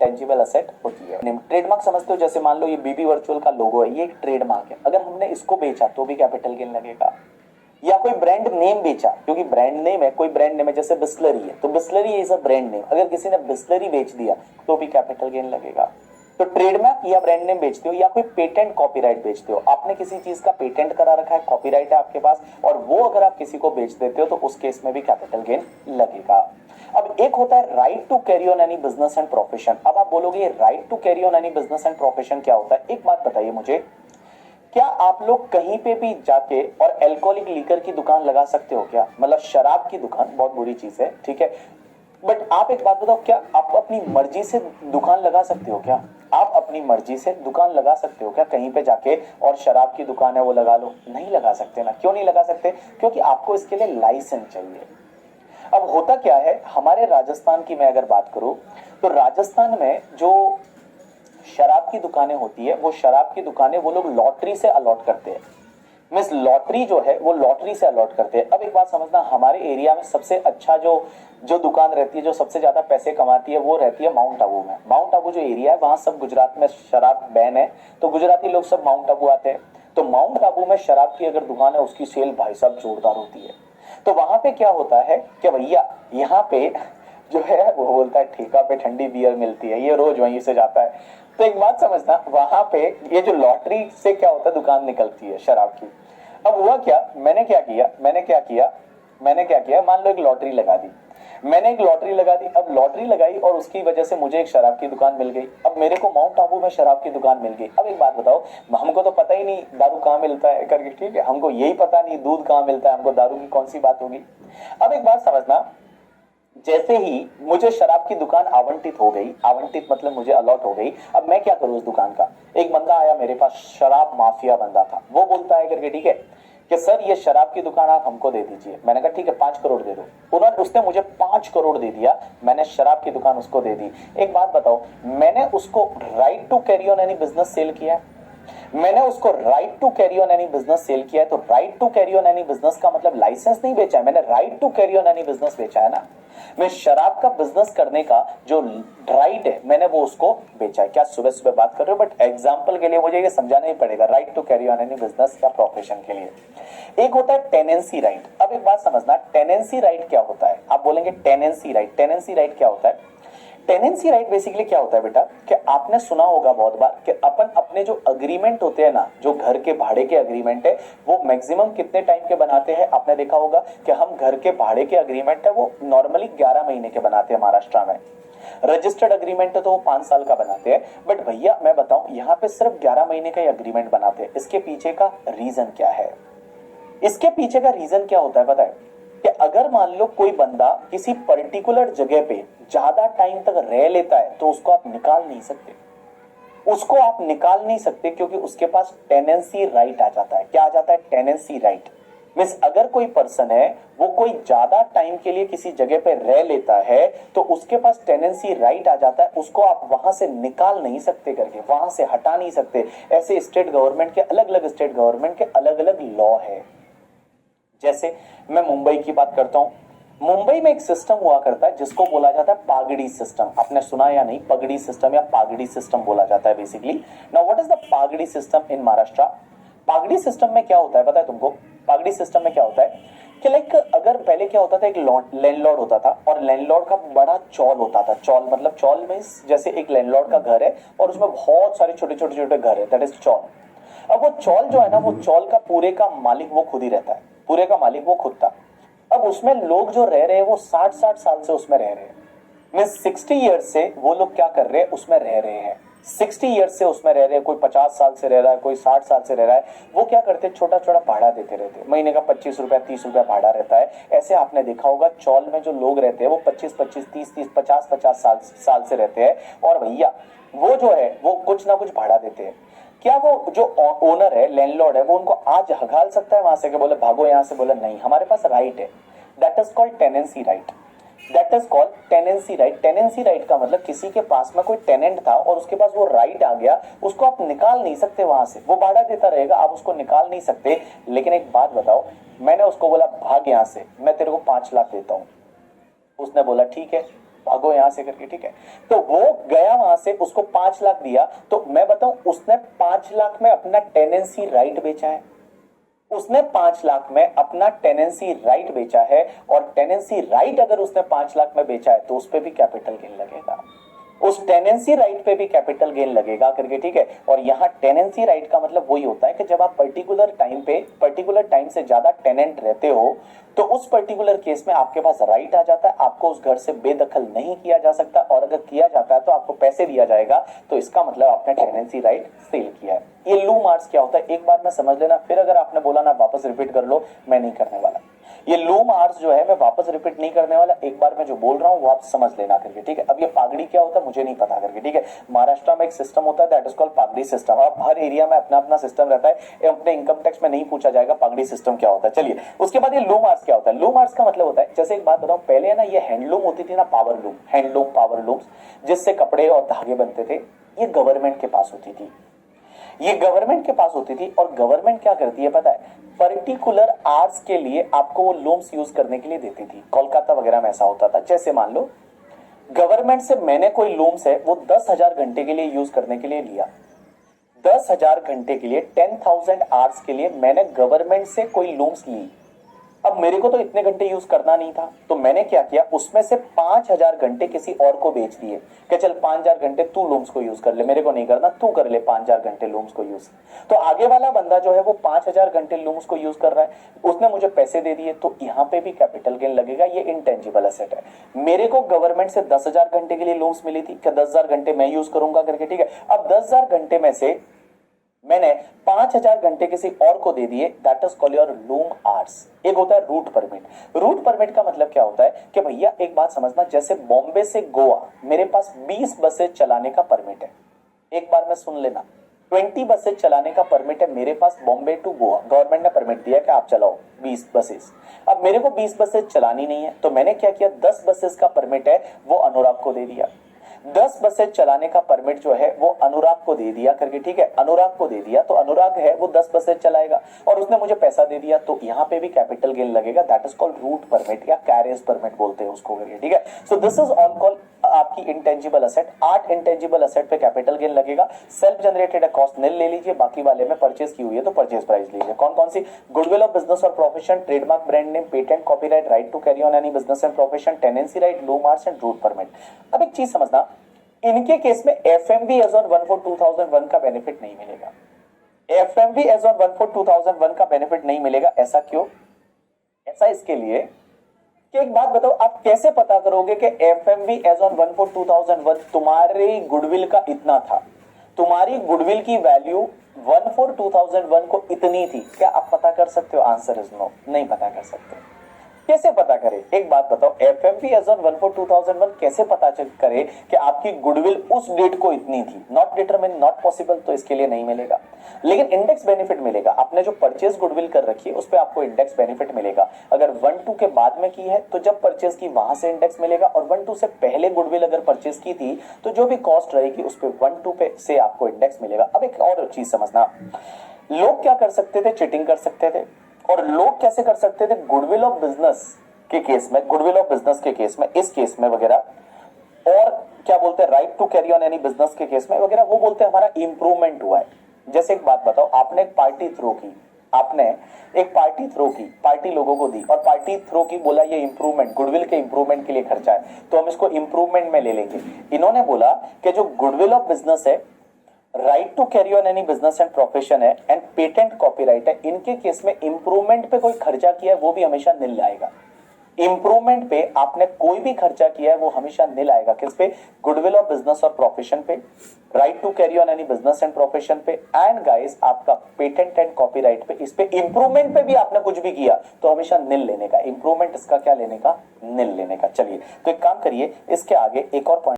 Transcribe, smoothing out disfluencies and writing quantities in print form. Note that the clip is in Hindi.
इंटेंजिबल असेट होती है। ट्रेडमार्क समझते हो, जैसे मान लो ये बीबी वर्चुअल का लोगो है, ये एक ट्रेडमार्क है। अगर हमने इसको बेचा तो भी कैपिटल गेन लगेगा। या कोई ब्रांड नेम बेचा, क्योंकि ब्रांड नेम है, कोई ब्रांड नेम है, जैसे बिस्लरी है तो Bisleri is a brand name, अगर किसी ने बिस्लरी बेच दिया तो भी कैपिटल गेन लगेगा। तो ट्रेडमार्क या ब्रांड नेम बेचते हो या कोई पेटेंट कॉपीराइट बेचते हो, आपने किसी चीज का पेटेंट करा रखा है, कॉपीराइट है आपके पास, और वो अगर आप किसी को बेच देते हो तो उस केस में भी कैपिटल गेन लगेगा। अब एक होता है right to carry on any business and profession. अब आप बोलोगे ये right to carry on any business and profession क्या होता है? एक बात बताइए मुझे, क्या आप लोग कहीं पे भी जाके और अल्कोहलिक लीकर की दुकान लगा सकते हो क्या? मतलब शराब की दुकान बहुत बुरी चीज है, ठीक है, बट आप एक बात बताओ, क्या आप अपनी मर्जी से दुकान लगा सकते हो क्या? आप अपनी मर्जी से दुकान लगा सकते हो क्या कहीं पे जाके और शराब की दुकान है वो लगा लो? नहीं लगा सकते ना। क्यों नहीं लगा सकते? क्योंकि आपको इसके लिए लाइसेंस चाहिए। अब होता क्या है, हमारे राजस्थान की मैं अगर बात करूं तो राजस्थान में जो शराब की दुकानें होती है, वो शराब की दुकानें वो लोग लॉटरी से अलॉट करते हैं। मींस लॉटरी जो है वो लॉटरी से अलॉट करते हैं। अब एक बात समझना, हमारे एरिया में सबसे अच्छा जो दुकान रहती है, जो सबसे ज्यादा पैसे कमाती है, वो रहती है माउंट आबू में। माउंट आबू जो एरिया है वहां सब, गुजरात में शराब बैन है तो गुजराती लोग सब माउंट आबू आते हैं। तो माउंट आबू में शराब की अगर दुकान है, उसकी सेल भाई साहब जोरदार होती है। तो वहां पे क्या होता है कि भैया यहाँ पे जो है वो बोलता है ठेका पे ठंडी बियर मिलती है, ये रोज वहीं से जाता है। तो एक बात समझना, वहां पे ये जो लॉटरी से क्या होता है, दुकान निकलती है शराब की। अब हुआ क्या, मैंने क्या किया, मान लो एक लॉटरी लगा दी, मैंने एक लॉटरी लगा दी। अब लॉटरी लगाई और उसकी वजह से मुझे एक शराब की दुकान मिल गई। अब मेरे को माउंट आबू में शराब की दुकान मिल गई। अब एक बात बताओ, हमको तो पता ही नहीं दारू कहाँ मिलता है करके, ठीक है, हमको यही पता नहीं दूध कहाँ मिलता है, हमको दारू की कौन सी बात होगी। अब एक बात समझना, जैसे ही मुझे शराब की दुकान आवंटित हो गई, आवंटित मतलब मुझे अलॉट हो गई, अब मैं क्या करूं उस दुकान का? एक बंदा आया मेरे पास, शराब माफिया बंदा था, वो बोलता है करके, ठीक है, कि सर ये शराब की दुकान आप हमको दे दीजिए। मैंने कहा ठीक है 5 करोड़ दे दो। उसने मुझे 5 करोड़ दे दिया, मैंने शराब की दुकान उसको दे दी। एक बात बताओ, मैंने उसको right to carry on any business sale किया है? मैंने उसको right to carry on any business sale किया है। तो right to carry on any business का मतलब लाइसेंस नहीं बेचा है, मैंने right to carry on any business बेचा है ना। मैं शराब का बिजनेस करने का जो राइट है, मैंने वो उसको बेचा है। क्या सुबह सुबह बात कर रहे हो? बट एग्जांपल के लिए मुझे ये समझाना ही पड़ेगा, right to carry on any business या प्रोफेशन के लिए। एक होता है टेनेंसी राइट। अब एक बात समझना, टेनेंसी राइट क्या होता है? आप बोलेंगे टेनेंसी राइट, टेनेंसी राइट क्या होता है? टेनेंसी राइट बेसिकली क्या होता है बेटा, कि आपने सुना होगा बहुत बार कि अपन अपने जो अग्रीमेंट होते हैं ना, जो घर के भाड़े के अग्रीमेंट है, वो मैक्सिमम कितने टाइम के बनाते हैं? आपने देखा होगा कि हम घर के भाड़े के अग्रीमेंट है वो नॉर्मली 11 महीने के बनाते हैं महाराष्ट्र में। रजिस्टर्ड अग्रीमेंट है तो वो 5 साल का बनाते हैं। बट भैया मैं बताऊं, यहाँ पे सिर्फ 11 महीने का ही अग्रीमेंट बनाते हैं। इसके पीछे का रीजन क्या है? इसके पीछे का रीजन क्या होता है पता है? कि अगर मान लो कोई बंदा किसी पर्टिकुलर जगह पे ज्यादा टाइम तक रह लेता है तो उसको आप निकाल नहीं सकते, उसको आप निकाल नहीं सकते, क्योंकि उसके पास टेनेंसी राइट आ जाता है। क्या आ जाता है? Tenancy right. मींस अगर कोई पर्सन है वो कोई ज्यादा टाइम के लिए किसी जगह पे रह लेता है तो उसके पास टेनेंसी राइट आ जाता है, उसको आप वहां से निकाल नहीं सकते करके, वहां से हटा नहीं सकते। ऐसे स्टेट गवर्नमेंट के, अलग अलग स्टेट गवर्नमेंट के अलग अलग लॉ है। जैसे मैं मुंबई की बात करता हूं, मुंबई में एक सिस्टम हुआ करता है जिसको बोला जाता है पागड़ी सिस्टम। आपने सुना या नहीं? पगड़ी सिस्टम या पागड़ी सिस्टम बोला जाता है basically. Now what is the pagdi system in Maharashtra? पागड़ी सिस्टम में क्या होता है पता है तुमको? पागड़ी सिस्टम में क्या होता है कि लाइक, अगर पहले क्या होता था, एक लैंडलॉर्ड होता था और लैंडलॉर्ड का बड़ा चौल होता था। चौल मतलब, चौल में जैसे एक लैंडलॉर्ड का घर है और उसमें बहुत सारे छोटे छोटे छोटे घर है, दैट इज चौल। अब वो चौल जो है ना, वो चौल का पूरे का मालिक वो खुद ही रहता है, पूरे का मालिक वो खुद था। अब उसमें लोग जो रह रहे हैं वो 60-60 साल से उसमें रह रहे हैं। मैं 60 ईयर्स से वो लोग क्या कर रहे हैं, उसमें रह रहे हैं। 60 ईयर्स से उसमें रह रहे हैं। कोई 50 साल से रह रहा है, कोई 60 साल से रह रहा है। वो क्या करते हैं, छोटा छोटा भाड़ा देते रहते हैं। महीने का 25 रुपया 30 रुपया भाड़ा रहता है। ऐसे आपने देखा होगा चौल में जो लोग रहते हैं वो 25-25 30-30 50-50 साल से रहते हैं। और भैया वो जो है वो कुछ ना कुछ भाड़ा देते हैं। क्या वो जो ओनर है, लैंडलॉर्ड है, वो उनको आज हगाल सकता है वहां से कि बोले भागो यहां से? बोले नहीं, हमारे पास राइट है। That is called tenancy right. That is called tenancy right. Tenancy right का मतलब किसी के पास में कोई टेनेंट था और उसके पास वो राइट आ गया, उसको आप निकाल नहीं सकते वहां से। वो भाड़ा देता रहेगा, आप उसको निकाल नहीं सकते। लेकिन एक बात बताओ, मैंने उसको बोला भाग यहां से, मैं तेरे को 5 लाख देता हूं। उसने बोला ठीक है, भागो यहां से करके, ठीक है। तो वो गया वहां से, उसको 5 लाख दिया, तो मैं बताऊं उसने 5 लाख में अपना टेनेंसी राइट बेचा है। उसने 5 लाख में अपना टेनेंसी राइट बेचा है, और टेनेंसी राइट अगर उसने 5 लाख में बेचा है तो उस पर भी कैपिटल गेन लगेगा, उस टेनेंसी राइट पे भी कैपिटल गेन लगेगा करके, ठीक है। और यहां टेनेंसी राइट का मतलब वही होता है कि जब आप पर्टिकुलर टाइम से ज्यादा टेनेंट रहते हो तो उस पर्टिकुलर केस में आपके पास राइट आ जाता है, आपको उस घर से बेदखल नहीं किया जा सकता, और अगर किया जाता है तो आपको पैसे दिया जाएगा, तो इसका मतलब आपने टेनेंसी राइट सेल किया है। ये लूम आर्ट्स क्या होता है एक बार में समझ लेना, फिर अगर आपने बोला ना वापस रिपीट कर लो, मैं नहीं करने वाला। ये लूम आर्ट्स जो है मैं वापस रिपीट नहीं करने वाला, एक बार मैं जो बोल रहा हूं वो आप समझ लेना करके, ठीक है। अब ये पागड़ी क्या होता है मुझे नहीं पता करके, ठीक है। महाराष्ट्र में एक सिस्टम होता है दैट इज कॉल्ड पागड़ी सिस्टम। अब हर एरिया में अपना अपना सिस्टम रहता है, अपने इनकम टैक्स में नहीं पूछा जाएगा पागड़ी सिस्टम क्या होता है। चलिए उसके बाद ये लूम आर्ट्स क्या होता है। लूम आर्ट्स का मतलब होता है, जैसे एक बात बताऊं, पहले है ना ये हैंडलूम होती थी ना, power loom, handloom power looms, जिससे कपड़े और धागे बनते थे, ये गवर्नमेंट के पास होती थी, ये गवर्नमेंट के पास होती थी। और गवर्नमेंट क्या करती है पता है, पर्टिकुलर आवर्स के लिए आपको वो लूम्स यूज करने के लिए देती थी। कोलकाता वगैरह में ऐसा होता था, जैसे मान लो गवर्नमेंट से मैंने कोई लूम्स है वो 10,000 घंटे के लिए यूज करने के लिए लिया, 10,000 घंटे के लिए 10,000 आवर्स के लिए मैंने गवर्नमेंट से कोई लूम्स ली। अब मेरे को तो इतने घंटे यूज करना नहीं था, तो मैंने क्या किया, उसमें से 5,000 घंटे किसी और को बेच दिए कि चल 5,000 घंटे तू लूम्स को यूज कर ले, मेरे को नहीं करना, तू कर ले 5,000 घंटे लूम्स को यूज। तो आगे वाला बंदा जो है वो 5,000 घंटे लूम्स को यूज कर रहा है, उसने मुझे पैसे दे दिए, तो यहां पे भी कैपिटल गेन लगेगा। ये इंटेंजिबल एसेट है। मेरे को गवर्नमेंट से 10,000 घंटे के लिए लूम्स मिली थी, क्या 10,000 घंटे मैं यूज करूंगा करके, ठीक है। अब 10,000 घंटे में से मैंने 5,000 घंटे किसी और को दे दिए, that is called your loom hours. एक होता है रूट परमिट। रूट परमिट का मतलब क्या होता है कि भैया एक बात समझना, जैसे बॉम्बे से गोवा मेरे पास 20 बसें चलाने का परमिट है, एक बार में सुन लेना, 20 बसें चलाने का परमिट है मेरे पास बॉम्बे टू गोवा, गवर्नमेंट ने परमिट दिया कि आप चलाओ 20 बसेस। अब मेरे को 20 बसें चलानी नहीं है, तो मैंने क्या किया, 10 बसेस का परमिट है वो अनुराग को दे दिया, 10 बसें चलाने का परमिट जो है वो अनुराग को दे दिया करके, ठीक है। अनुराग को दे दिया तो अनुराग है वो 10 बसें चलाएगा, और उसने मुझे पैसा दे दिया, तो यहां पे भी कैपिटल गेन लगेगा, that is called route permit या कैरेज परमिट बोलते हैं उसको करके, ठीक है। So this is all called आपकी इंटेंजिबल असेट। 8 इंटेंजिबल असेट पे कैपिटल गेन लगेगा। सेल्फ जनरेटेड है कॉस्ट निल ले लीजिए, बाकी वाले में परचेज की हुई है तो परचेज प्राइस लीजिए। कौन कौन सी, गुडविल ऑफ बिजनेस और profession, trademark, brand name, patent, copyright, right to carry on any business and profession, tenancy right, loom arts and route permit. अब एक चीज समझना, इनके केस में एफएमवी एज ऑन 1/4/2001 का बेनिफिट नहीं मिलेगा। एफएमवी एज ऑन 1/4/2001 का बेनिफिट नहीं मिलेगा। ऐसा क्यों? ऐसा इसके लिए कि एक बात बताओ, आप कैसे पता करोगे कि एफएमवी एज ऑन 1/4/2001 तुम्हारी गुडविल का इतना था, तुम्हारी गुडविल की वैल्यू 1/4/2001 को इतनी थी, क्या आप पता कर सकते हो? आंसर इज नो, नहीं पता कर सकते। कैसे पता करें? एक बात बताओ, एफएमवी एज ऑन 1/4/2001 कैसे पता करें कि आपकी गुडविल उस डेट को इतनी थी? नॉट डिटरमिन, नॉट पॉसिबल, तो इसके लिए नहीं मिलेगा। लेकिन इंडेक्स बेनिफिट मिलेगा। आपने जो परचेज गुडविल कर रखी है उस पर आपको इंडेक्स बेनिफिट मिलेगा। अगर 1-2 के बाद में की है तो जब परचेज की वहां से इंडेक्स मिलेगा, और 1-2 से पहले गुडविल अगर परचेज की थी तो जो भी कॉस्ट रहेगी उस पर 1-2 पे से आपको इंडेक्स मिलेगा। अब एक और चीज समझना, लोग क्या कर सकते थे? चिटिंग कर सकते थे। और लोग कैसे कर सकते थे? गुडविल ऑफ बिजनेस के केस में, गुडविल ऑफ बिजनेस के केस में, इस केस में वगैरह, और क्या बोलते हैं, right to carry on any business के केस में वगैरह, वो बोलते हैं हमारा इंप्रूवमेंट हुआ है। जैसे एक बात बताओ, आपने एक पार्टी थ्रो की, आपने एक पार्टी थ्रो की, पार्टी लोगों को दी, और पार्टी थ्रो की, बोला ये इंप्रूवमेंट, गुडविल के इंप्रूवमेंट के लिए खर्चा है, तो हम इसको इंप्रूवमेंट में ले लेंगे। इन्होंने बोला कि जो गुडविल ऑफ बिजनेस है, right to carry on any business and profession है, एंड पेटेंट कॉपीराइट है, इनके केस में इंप्रूवमेंट पे कोई खर्चा किया है वो भी हमेशा निल आएगा। इंप्रूवमेंट पे आपने कोई भी खर्चा किया है वो हमेशा निल आएगा। किस पे? गुडविल ऑफ बिजनेस और प्रोफेशन पे, right to carry on any business and profession पे, एंड गाइस आपका पेटेंट एंड कॉपीराइट पे। इस पे इंप्रूवमेंट पे भी आपने कुछ भी किया तो हमेशा निल लेने का। इंप्रूवमेंट इसका क्या लेने का? निल लेने का। चलिए तो एक काम करिए, इसके आगे एक और पॉइंट